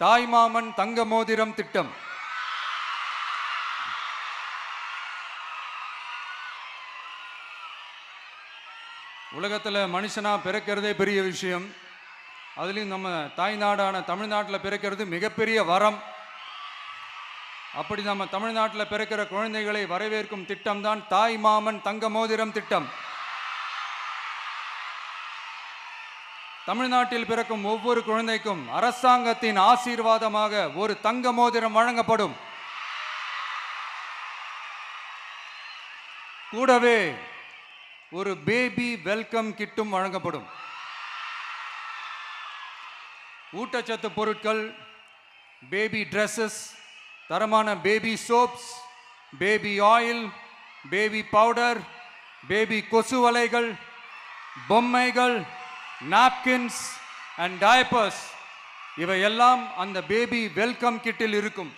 தாய்மாமன் தங்க மோதிரம் திட்டம். உலகத்தில் மனுஷனா பிறக்கிறதே பெரிய விஷயம். அதுலேயும் நம்ம தாய்நாடான தமிழ்நாட்டில் பிறக்கிறது மிகப்பெரிய வரம். அப்படி நம்ம தமிழ்நாட்டில் பிறக்கிற குழந்தைகளை வரவேற்கும் திட்டம் தான் தாய்மாமன் தங்க மோதிரம் திட்டம். தமிழ்நாட்டில் பிறக்கும் ஒவ்வொரு குழந்தைக்கும் அரசாங்கத்தின் ஆசீர்வாதமாக ஒரு தங்க மோதிரம் வழங்கப்படும். கூடவே ஒரு பேபி வெல்கம் கிட்டும் வழங்கப்படும். ஊட்டச்சத்து பொருட்கள், பேபி ட்ரெஸ்ஸஸ், தரமான baby soaps, baby oil, baby powder, baby கொசு வலைகள், பொம்மைகள், நாப்கின்ஸ் அண்ட் டயப்பர்ஸ் இவையெல்லாம் அந்த பேபி வெல்கம் கிட்டில் இருக்கும்.